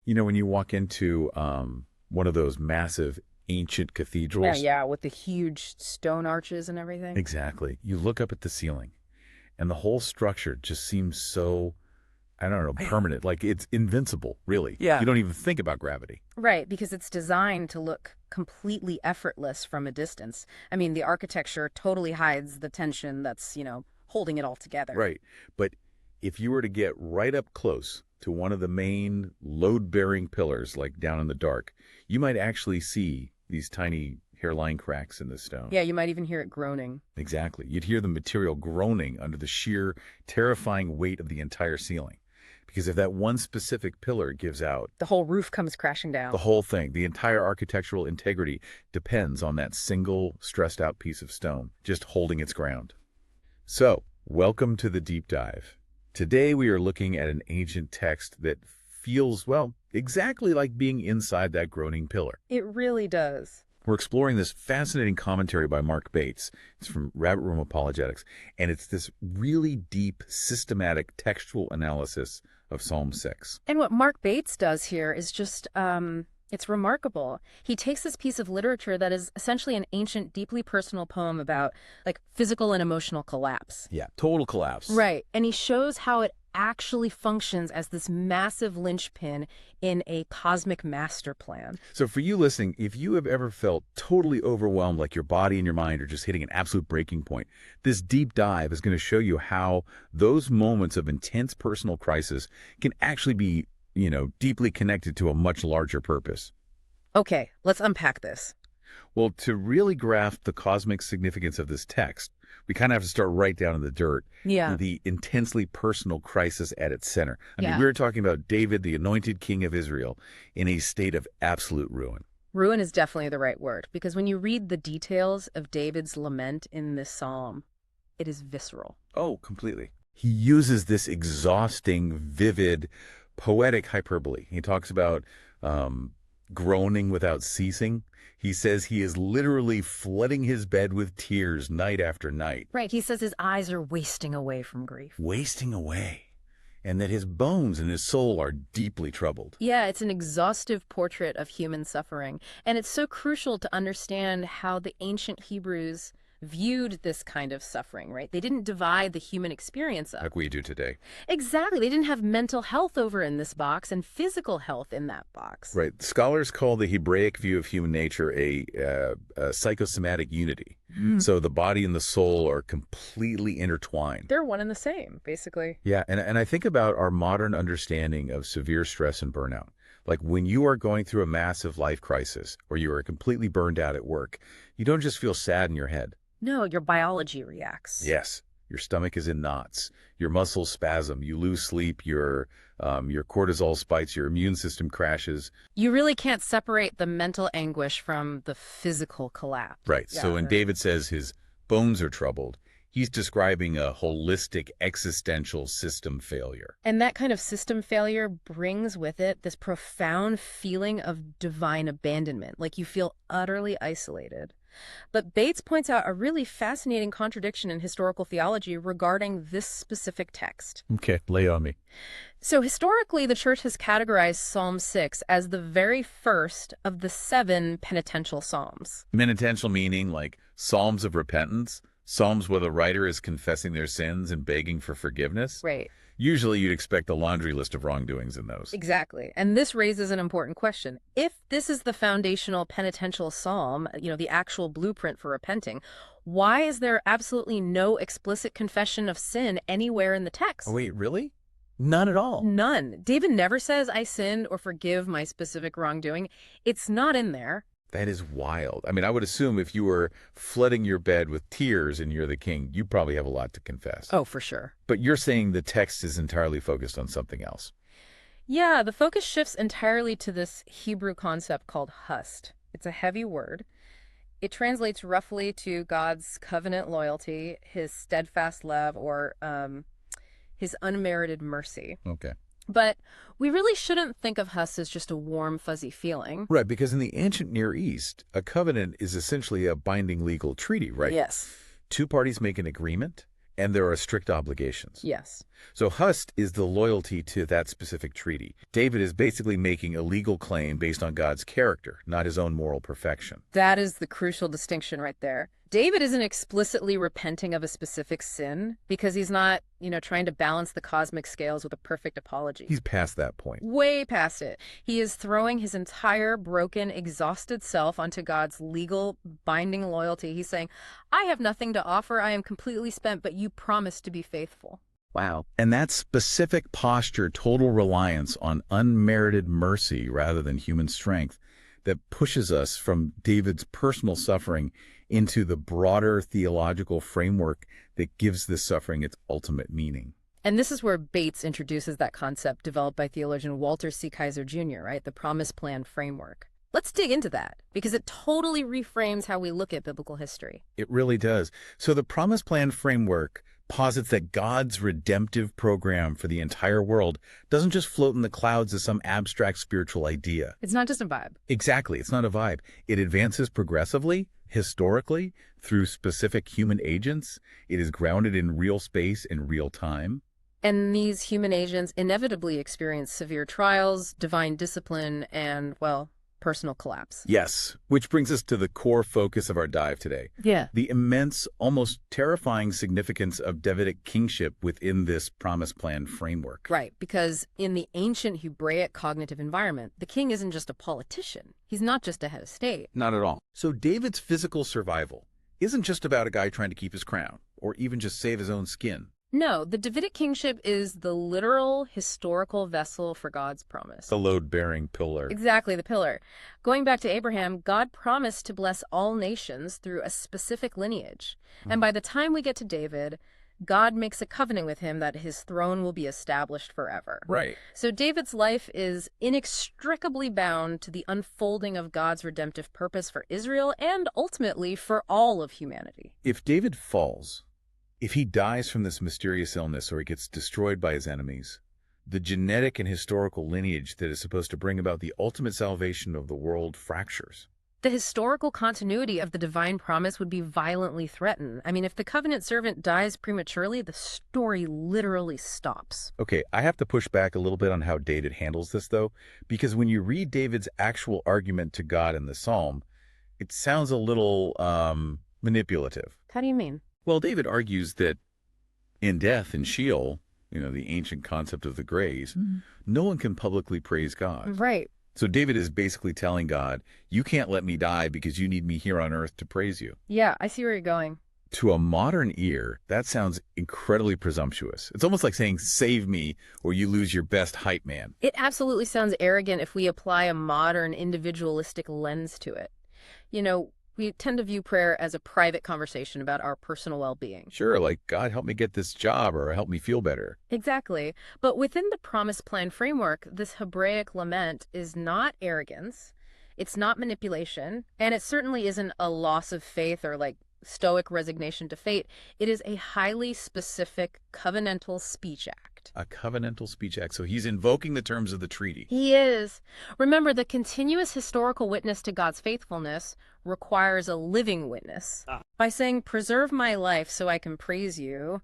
You know, when you walk into one of those massive ancient cathedrals. Yeah, with the huge stone arches and everything. Exactly. You look up at the ceiling, and the whole structure just seems so, I don't know, permanent. Like it's invincible, really. Yeah. You don't even think about gravity. Right, because it's designed to look completely effortless from a distance. I mean, the architecture totally hides the tension that's, holding it all together. Right. But if you were to get right up close to one of the main load-bearing pillars, like down in the dark, you might actually see these tiny hairline cracks in the stone. Yeah, you might even hear it groaning. Exactly. You'd hear the material groaning under the sheer, terrifying weight of the entire ceiling. Because if that one specific pillar gives out, the whole roof comes crashing down. The whole thing, the entire architectural integrity depends on that single stressed out piece of stone just holding its ground. So, welcome to the deep dive. Today we are looking at an ancient text that feels, well, exactly like being inside that groaning pillar. It really does. We're exploring this fascinating commentary by Mark Bates. It's from Rabbit Room Apologetics, and it's this really deep, systematic textual analysis of Psalm 6. And what Mark Bates does here is just, it's remarkable. He takes this piece of literature that is essentially an ancient, deeply personal poem about, like, physical and emotional collapse. Yeah, total collapse. Right. And he shows how it actually functions as this massive linchpin in a cosmic master plan. So for you listening, if you have ever felt totally overwhelmed, like your body and your mind are just hitting an absolute breaking point, this deep dive is going to show you how those moments of intense personal crisis can actually be, deeply connected to a much larger purpose. Okay, let's unpack this. Well, to really grasp the cosmic significance of this text, we kind of have to start right down in the dirt. Yeah. The intensely personal crisis at its center. I mean, Yeah. we were talking about David, the anointed king of Israel, in a state of absolute ruin. Ruin is definitely the right word, because when you read the details of David's lament in this psalm, it is visceral. Oh, completely. He uses this exhausting, vivid, poetic hyperbole. He talks about groaning without ceasing. He says he is literally flooding his bed with tears night after night. Right, he says his eyes are wasting away from grief. Wasting away. And that his bones and his soul are deeply troubled. Yeah, it's an exhaustive portrait of human suffering. And it's so crucial to understand how the ancient Hebrews viewed this kind of suffering, right? They didn't divide the human experience up. Like we do today. Exactly. They didn't have mental health over in this box and physical health in that box. Right. Scholars call the Hebraic view of human nature a psychosomatic unity. So the body and the soul are completely intertwined. They're one and the same, basically. Yeah, and I think about our modern understanding of severe stress and burnout. Like when you are going through a massive life crisis or you are completely burned out at work, you don't just feel sad in your head. No, your biology reacts. Yes. Your stomach is in knots. Your muscles spasm. You lose sleep. Your cortisol spikes. Your immune system crashes. You really can't separate the mental anguish from the physical collapse. Right. Yeah, So when right. David says his bones are troubled, he's describing a holistic existential system failure. And that kind of system failure brings with it this profound feeling of divine abandonment, like you feel utterly isolated. But Bates points out a really fascinating contradiction in historical theology regarding this specific text. Okay, lay on me. So historically, the church has categorized Psalm 6 as the very first of the 7 penitential psalms. Penitential meaning like psalms of repentance, psalms where the writer is confessing their sins and begging for forgiveness. Right. Usually you'd expect a laundry list of wrongdoings in those. Exactly. And this raises an important question. If this is the foundational penitential psalm, the actual blueprint for repenting, why is there absolutely no explicit confession of sin anywhere in the text? Oh, wait, really? None at all? None. David never says, I sinned or forgive my specific wrongdoing. It's not in there. That is wild. I mean, I would assume if you were flooding your bed with tears and you're the king, you probably have a lot to confess. Oh, for sure. But you're saying the text is entirely focused on something else. Yeah, the focus shifts entirely to this Hebrew concept called hust. It's a heavy word. It translates roughly to God's covenant loyalty, his steadfast love, or his unmerited mercy. Okay. But we really shouldn't think of hust as just a warm, fuzzy feeling. Right, because in the ancient Near East, a covenant is essentially a binding legal treaty, right? Yes. Two parties make an agreement, And there are strict obligations. Yes. So Hust is the loyalty to that specific treaty. David is basically making a legal claim based on God's character, not his own moral perfection. That is the crucial distinction right there. David isn't explicitly repenting of a specific sin because he's not, trying to balance the cosmic scales with a perfect apology. He's past that point. Way past it. He is throwing his entire broken, exhausted self onto God's legal, binding loyalty. He's saying, I have nothing to offer. I am completely spent, but you promised to be faithful. Wow. And that specific posture, total reliance on unmerited mercy rather than human strength, that pushes us from David's personal suffering into the broader theological framework that gives this suffering its ultimate meaning. And this is where Bates introduces that concept developed by theologian Walter C. Kaiser Jr., right? The Promise Plan Framework. Let's dig into that, because it totally reframes how we look at biblical history. It really does. So the Promise Plan Framework posits that God's redemptive program for the entire world doesn't just float in the clouds as some abstract spiritual idea. It's not just a vibe. Exactly. It's not a vibe. It advances progressively, historically, through specific human agents. It is grounded in real space and real time. And these human agents inevitably experience severe trials, divine discipline, and, personal collapse. Yes, which brings us to the core focus of our dive today. Yeah. The immense, almost terrifying significance of Davidic kingship within this Promise Plan framework. Right, because in the ancient Hebraic cognitive environment, the king isn't just a politician. He's not just a head of state. Not at all. So David's physical survival isn't just about a guy trying to keep his crown, or even just save his own skin. No, the Davidic kingship is the literal historical vessel for God's promise. The load-bearing pillar. Exactly, the pillar. Going back to Abraham, God promised to bless all nations through a specific lineage. And by the time we get to David, God makes a covenant with him that his throne will be established forever. Right. So David's life is inextricably bound to the unfolding of God's redemptive purpose for Israel and ultimately for all of humanity. If David falls, if he dies from this mysterious illness or he gets destroyed by his enemies, the genetic and historical lineage that is supposed to bring about the ultimate salvation of the world fractures. The historical continuity of the divine promise would be violently threatened. I mean, if the covenant servant dies prematurely, the story literally stops. Okay, I have to push back a little bit on how David handles this, though, because when you read David's actual argument to God in the psalm, it sounds a little manipulative. How do you mean? Well, David argues that in death, in Sheol, the ancient concept of the graves, no one can publicly praise God. Right. So David is basically telling God, you can't let me die because you need me here on earth to praise you. Yeah, I see where you're going. To a modern ear, that sounds incredibly presumptuous. It's almost like saying, save me, or you lose your best hype man. It absolutely sounds arrogant if we apply a modern individualistic lens to it. We tend to view prayer as a private conversation about our personal well-being. Sure, like, God, help me get this job or help me feel better. Exactly. But within the Promise Plan framework, this Hebraic lament is not arrogance, it's not manipulation, and it certainly isn't a loss of faith or stoic resignation to fate. It is a highly specific covenantal speech act. A covenantal speech act. So he's invoking the terms of the treaty. He is. Remember, the continuous historical witness to God's faithfulness requires a living witness. By saying, preserve my life so I can praise you,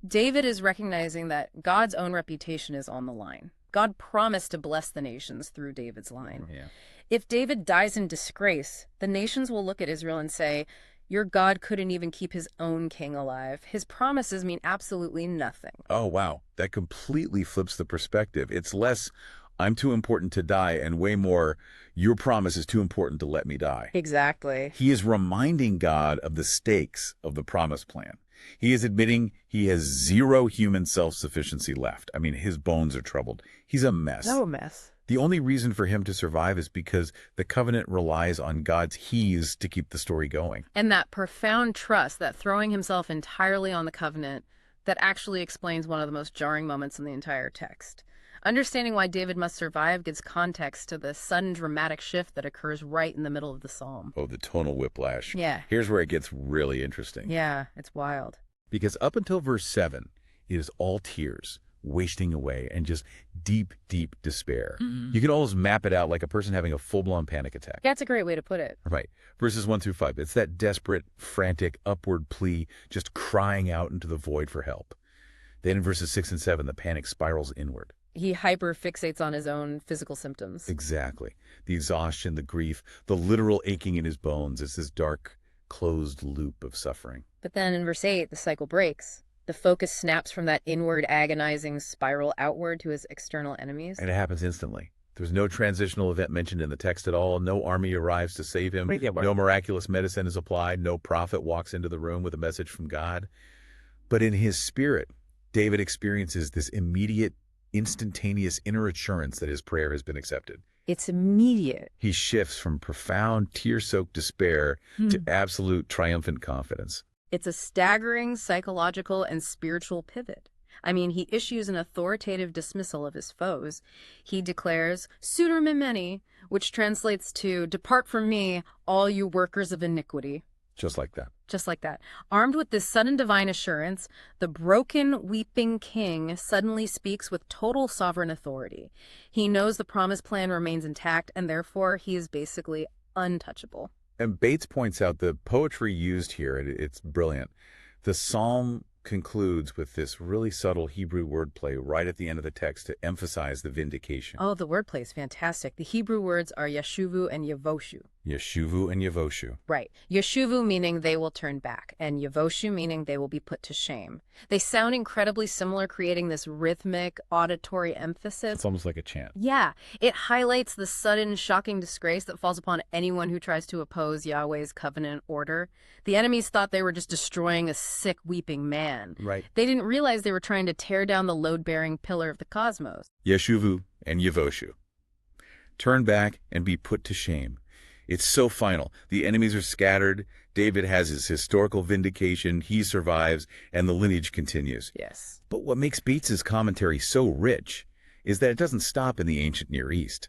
David is recognizing that God's own reputation is on the line. God promised to bless the nations through David's line. Yeah. If David dies in disgrace, the nations will look at Israel and say, your God couldn't even keep his own king alive. His promises mean absolutely nothing. Oh, wow. That completely flips the perspective. It's less, I'm too important to die, and way more, your promise is too important to let me die. Exactly. He is reminding God of the stakes of the promise plan. He is admitting he has zero human self-sufficiency left. I mean, his bones are troubled. He's a mess. No mess. The only reason for him to survive is because the covenant relies on God's he's to keep the story going. And that profound trust, that throwing himself entirely on the covenant, that actually explains one of the most jarring moments in the entire text. Understanding why David must survive gives context to the sudden dramatic shift that occurs right in the middle of the psalm. Oh, the tonal whiplash. Yeah. Here's where it gets really interesting. Yeah, it's wild. Because up until verse 7, it is all tears, wasting away, and just deep, deep despair. You can almost map it out like a person having a full-blown panic attack. That's a great way to put it. Right. Verses 1 through 5. It's that desperate, frantic, upward plea, just crying out into the void for help. Then in verses 6 and 7, the panic spirals inward. He hyper-fixates on his own physical symptoms. Exactly. The exhaustion, the grief, the literal aching in his bones. It's this dark, closed loop of suffering. But then in verse 8, the cycle breaks. The focus snaps from that inward agonizing spiral outward to his external enemies. And it happens instantly. There's no transitional event mentioned in the text at all. No army arrives to save him. No miraculous medicine is applied. No prophet walks into the room with a message from God. But in his spirit, David experiences this immediate, instantaneous inner assurance that his prayer has been accepted. It's immediate. He shifts from profound, tear-soaked despair to absolute triumphant confidence. It's a staggering psychological and spiritual pivot. I mean, he issues an authoritative dismissal of his foes. He declares, "Sooner me many," which translates to, "Depart from me, all you workers of iniquity." Just like that. Just like that. Armed with this sudden divine assurance, the broken, weeping king suddenly speaks with total sovereign authority. He knows the promised plan remains intact, and therefore he is basically untouchable. And Bates points out the poetry used here, it's brilliant. The psalm concludes with this really subtle Hebrew wordplay right at the end of the text to emphasize the vindication. Oh, the wordplay is fantastic. The Hebrew words are yeshuvu and yevoshu. Yeshuvu and Yevoshu. Right. Yeshuvu meaning they will turn back, and yevoshu meaning they will be put to shame. They sound incredibly similar, creating this rhythmic, auditory emphasis. It's almost like a chant. Yeah. It highlights the sudden, shocking disgrace that falls upon anyone who tries to oppose Yahweh's covenant order. The enemies thought they were just destroying a sick, weeping man. Right. They didn't realize they were trying to tear down the load-bearing pillar of the cosmos. Yeshuvu and Yevoshu. Turn back and be put to shame. It's so final. The enemies are scattered. David has his historical vindication. He survives, and the lineage continues. Yes. But what makes Bates's commentary so rich is that it doesn't stop in the ancient Near East.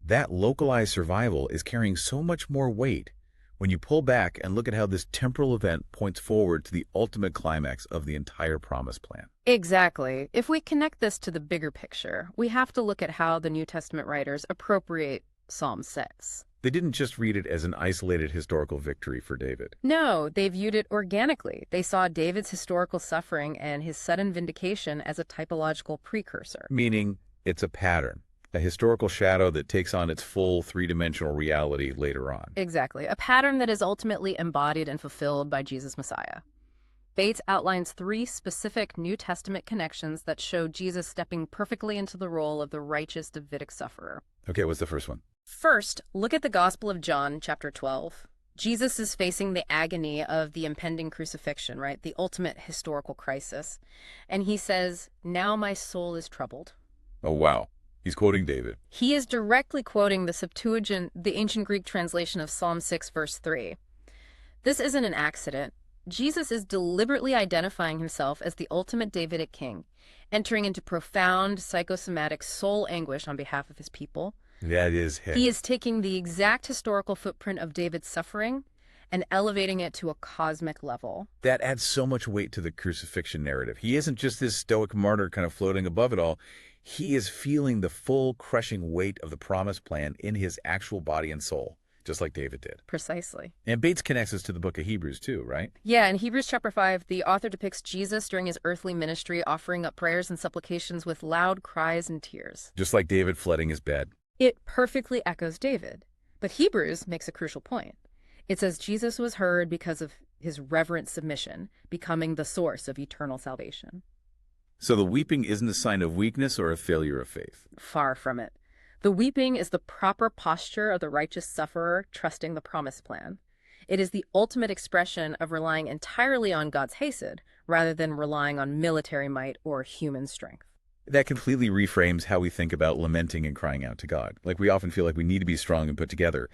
That localized survival is carrying so much more weight when you pull back and look at how this temporal event points forward to the ultimate climax of the entire promise plan. Exactly. If we connect this to the bigger picture, we have to look at how the New Testament writers appropriate Psalm 6. They didn't just read it as an isolated historical victory for David. No, they viewed it organically. They saw David's historical suffering and his sudden vindication as a typological precursor. Meaning it's a pattern, a historical shadow that takes on its full three-dimensional reality later on. Exactly. A pattern that is ultimately embodied and fulfilled by Jesus Messiah. Bates outlines 3 specific New Testament connections that show Jesus stepping perfectly into the role of the righteous Davidic sufferer. Okay, what's the first one? First, look at the Gospel of John, chapter 12. Jesus is facing the agony of the impending crucifixion, right? The ultimate historical crisis. And he says, "Now my soul is troubled." Oh, wow. He's quoting David. He is directly quoting the Septuagint, the ancient Greek translation of Psalm 6, verse 3. This isn't an accident. Jesus is deliberately identifying himself as the ultimate Davidic king, entering into profound psychosomatic soul anguish on behalf of his people. That is him. He is taking the exact historical footprint of David's suffering and elevating it to a cosmic level. That adds so much weight to the crucifixion narrative. He isn't just this stoic martyr kind of floating above it all. He is feeling the full crushing weight of the promised plan in his actual body and soul, just like David did. Precisely. And Bates connects us to the book of Hebrews too, right? Yeah, in Hebrews chapter 5, the author depicts Jesus during his earthly ministry offering up prayers and supplications with loud cries and tears. Just like David flooding his bed. It perfectly echoes David. But Hebrews makes a crucial point. It says Jesus was heard because of his reverent submission, becoming the source of eternal salvation. So the weeping isn't a sign of weakness or a failure of faith. Far from it. The weeping is the proper posture of the righteous sufferer trusting the promised plan. It is the ultimate expression of relying entirely on God's Hesed rather than relying on military might or human strength. That completely reframes how we think about lamenting and crying out to God. Like we often feel like we need to be strong and put together.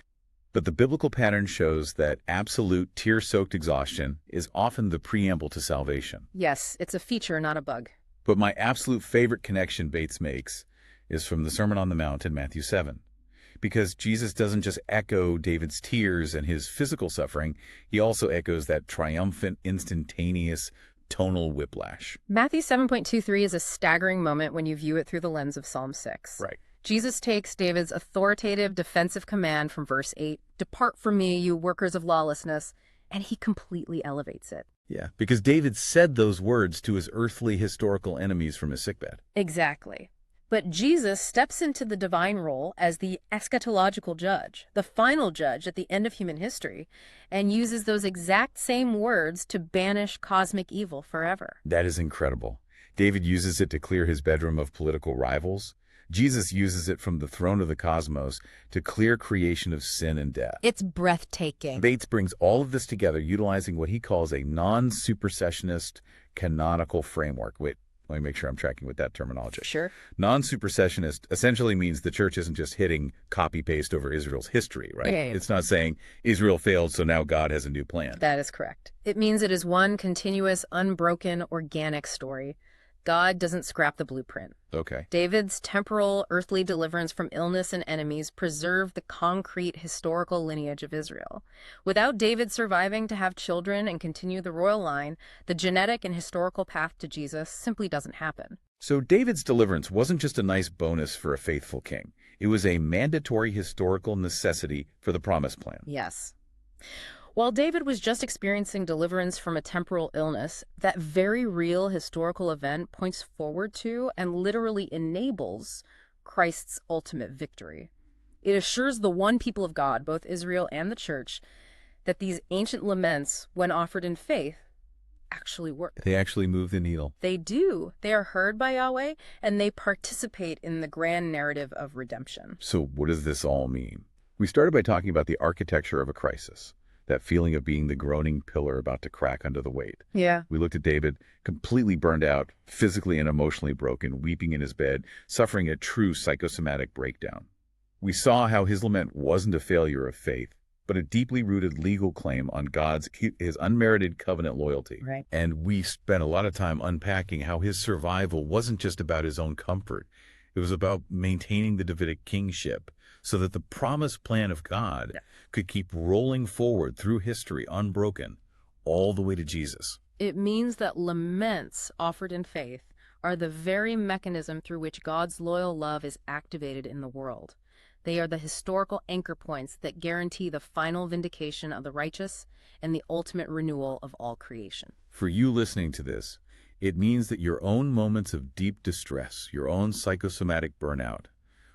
But the biblical pattern shows that absolute tear-soaked exhaustion is often the preamble to salvation. Yes, it's a feature, not a bug. But my absolute favorite connection Bates makes is from the Sermon on the Mount in Matthew 7. Because Jesus doesn't just echo David's tears and his physical suffering, he also echoes that triumphant, instantaneous, tonal whiplash. Matthew 7.23 is a staggering moment when you view it through the lens of Psalm 6. Right. Jesus takes David's authoritative defensive command from verse 8, "Depart from me, you workers of lawlessness," and he completely elevates it. Yeah, because David said those words to his earthly historical enemies from his sickbed. Exactly. But Jesus steps into the divine role as the eschatological judge, the final judge at the end of human history, and uses those exact same words to banish cosmic evil forever. That is incredible. David uses it to clear his bedroom of political rivals. Jesus uses it from the throne of the cosmos to clear creation of sin and death. It's breathtaking. Bates brings all of this together utilizing what he calls a non-supersessionist canonical framework. Wait, let me make sure I'm tracking with that terminology. Sure. Non-supersessionist essentially means the church isn't just hitting copy-paste over Israel's history, right? Yeah. It's not saying Israel failed, so now God has a new plan. That is correct. It means it is one continuous, unbroken, organic story. God doesn't scrap the blueprint. Okay. David's temporal, earthly deliverance from illness and enemies preserved the concrete historical lineage of Israel. Without David surviving to have children and continue the royal line, the genetic and historical path to Jesus simply doesn't happen. So David's deliverance wasn't just a nice bonus for a faithful king. It was a mandatory historical necessity for the promised plan. Yes. While David was just experiencing deliverance from a temporal illness, that very real historical event points forward to and literally enables Christ's ultimate victory. It assures the one people of God, both Israel and the church, that these ancient laments, when offered in faith, actually work. They actually move the needle. They do. They are heard by Yahweh, and they participate in the grand narrative of redemption. So what does this all mean? We started by talking about the architecture of a crisis. That feeling of being the groaning pillar about to crack under the weight. Yeah. We looked at David, completely burned out, physically and emotionally broken, weeping in his bed, suffering a true psychosomatic breakdown. We saw how his lament wasn't a failure of faith, but a deeply rooted legal claim on his unmerited covenant loyalty. Right. And we spent a lot of time unpacking how his survival wasn't just about his own comfort. It was about maintaining the Davidic kingship so that the promised plan of God could keep rolling forward through history unbroken all the way to Jesus. It means that laments offered in faith are the very mechanism through which God's loyal love is activated in the world. They are the historical anchor points that guarantee the final vindication of the righteous and the ultimate renewal of all creation. For you listening to this, it means that your own moments of deep distress, your own psychosomatic burnout,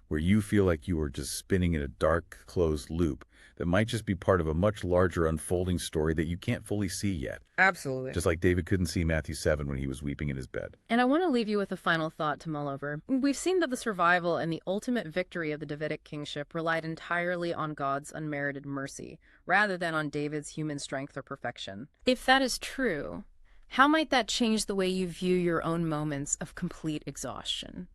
where you feel like you are just spinning in a dark, closed loop that might just be part of a much larger unfolding story that you can't fully see yet. Absolutely. Just like David couldn't see Matthew 7 when he was weeping in his bed. And I want to leave you with a final thought to mull over. We've seen that the survival and the ultimate victory of the Davidic kingship relied entirely on God's unmerited mercy, rather than on David's human strength or perfection. If that is true, how might that change the way you view your own moments of complete exhaustion?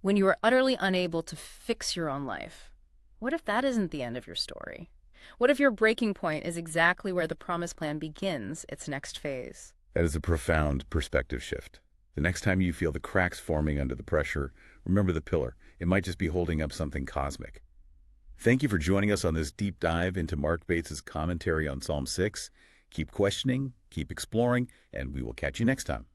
When you are utterly unable to fix your own life, what if that isn't the end of your story? What if your breaking point is exactly where the promised plan begins its next phase? That is a profound perspective shift. The next time you feel the cracks forming under the pressure, remember the pillar. It might just be holding up something cosmic. Thank you for joining us on this deep dive into Mark Bates's commentary on Psalm 6. Keep questioning, keep exploring, and we will catch you next time.